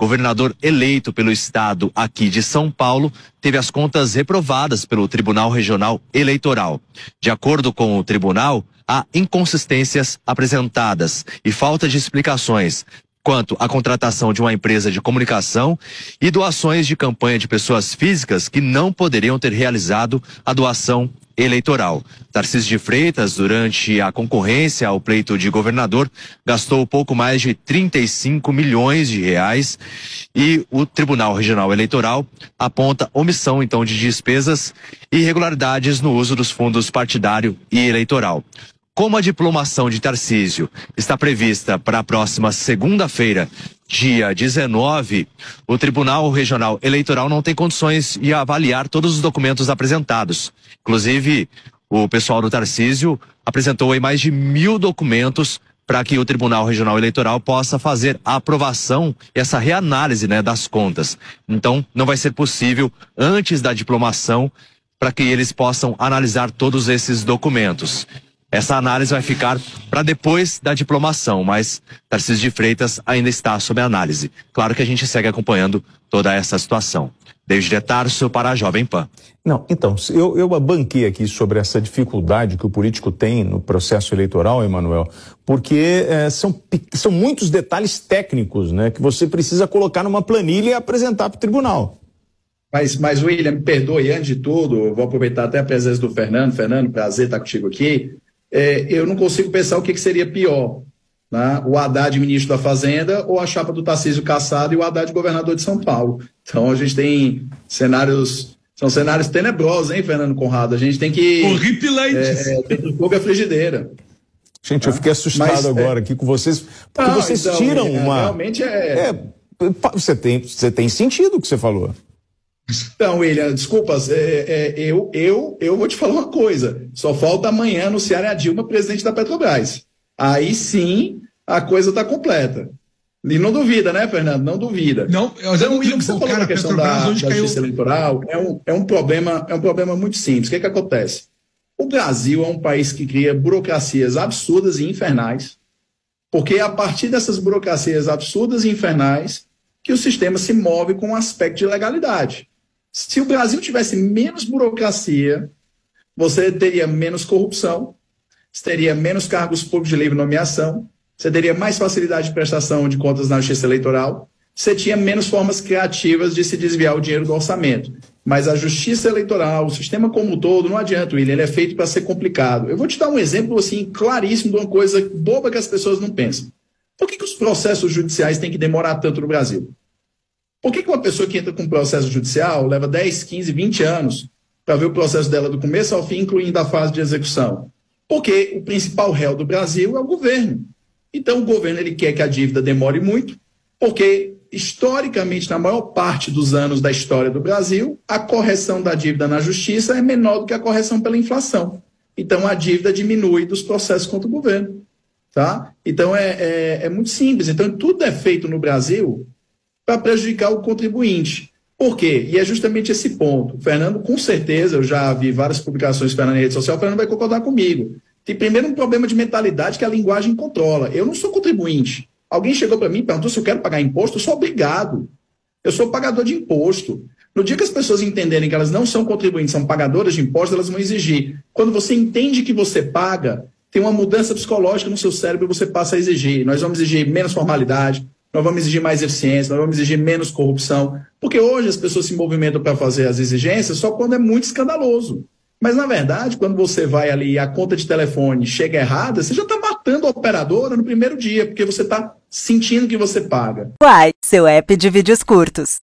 governador eleito pelo estado aqui de São Paulo, teve as contas reprovadas pelo Tribunal Regional Eleitoral. De acordo com o tribunal, há inconsistências apresentadas e falta de explicações quanto à contratação de uma empresa de comunicação e doações de campanha de pessoas físicas que não poderiam ter realizado a doação eleitoral. Tarcísio de Freitas, durante a concorrência ao pleito de governador, gastou pouco mais de 35 milhões de reais e o Tribunal Regional Eleitoral aponta omissão, então, de despesas e irregularidades no uso dos fundos partidário e eleitoral. Como a diplomação de Tarcísio está prevista para a próxima segunda-feira, dia 19, o Tribunal Regional Eleitoral não tem condições de avaliar todos os documentos apresentados. Inclusive, o pessoal do Tarcísio apresentou aí mais de 1.000 documentos para que o Tribunal Regional Eleitoral possa fazer a aprovação e essa reanálise, das contas. Então, não vai ser possível antes da diplomação para que eles possam analisar todos esses documentos. Essa análise vai ficar para depois da diplomação, mas Tarcísio de Freitas ainda está sob análise. Claro que a gente segue acompanhando toda essa situação. David de Tarso para a Jovem Pan. Não, então, eu banquei aqui sobre essa dificuldade que o político tem no processo eleitoral, Emanuel, porque são muitos detalhes técnicos, que você precisa colocar numa planilha e apresentar para o tribunal. Mas William, me perdoe, antes de tudo, eu vou aproveitar até a presença do Fernando. Fernando, prazer estar contigo aqui. Eu não consigo pensar o que seria pior, o Haddad ministro da Fazenda ou a chapa do Tarcísio Cassado e o Haddad governador de São Paulo. Então a gente tem são cenários tenebrosos, hein, Fernando Conrado? A gente tem que... Horripilantes. Tem fogo a frigideira. Gente, eu fiquei assustado agora aqui com vocês, porque vocês tiram uma... Realmente Você tem sentido o que você falou. Então, William, desculpas, eu vou te falar uma coisa, só falta amanhã anunciar a Dilma presidente da Petrobras. Aí sim a coisa está completa. E não duvida, né, Fernando? Não duvida. Não, então, William, você falou na questão da justiça eleitoral, é um problema muito simples. O que acontece? O Brasil é um país que cria burocracias absurdas e infernais, porque é a partir dessas burocracias absurdas e infernais que o sistema se move com um aspecto de legalidade. Se o Brasil tivesse menos burocracia, você teria menos corrupção, você teria menos cargos públicos de livre nomeação, você teria mais facilidade de prestação de contas na justiça eleitoral, você tinha menos formas criativas de se desviar o dinheiro do orçamento. Mas a justiça eleitoral, o sistema como um todo, não adianta, William, ele é feito para ser complicado. Eu vou te dar um exemplo assim, claríssimo de uma coisa boba que as pessoas não pensam. Por que os processos judiciais têm que demorar tanto no Brasil? Por que uma pessoa que entra com um processo judicial leva 10, 15, 20 anos para ver o processo dela do começo ao fim, incluindo a fase de execução? Porque o principal réu do Brasil é o governo. Então o governo ele quer que a dívida demore muito, porque historicamente, na maior parte dos anos da história do Brasil, a correção da dívida na justiça é menor do que a correção pela inflação. Então a dívida diminui dos processos contra o governo. Tá? Então é muito simples. Então tudo é feito no Brasil para prejudicar o contribuinte. Por quê? E é justamente esse ponto. O Fernando, com certeza, eu já vi várias publicações na rede social, o Fernando vai concordar comigo. Tem primeiro um problema de mentalidade que a linguagem controla. Eu não sou contribuinte. Alguém chegou para mim e perguntou se eu quero pagar imposto, eu sou obrigado. Eu sou pagador de imposto. No dia que as pessoas entenderem que elas não são contribuintes, são pagadoras de imposto, elas vão exigir. Quando você entende que você paga, tem uma mudança psicológica no seu cérebro e você passa a exigir. Nós vamos exigir menos formalidade, nós vamos exigir mais eficiência, nós vamos exigir menos corrupção. Porque hoje as pessoas se movimentam para fazer as exigências só quando é muito escandaloso. Mas, na verdade, quando você vai ali e a conta de telefone chega errada, você já está matando a operadora no primeiro dia, porque você está sentindo que você paga. Uai, seu app de vídeos curtos.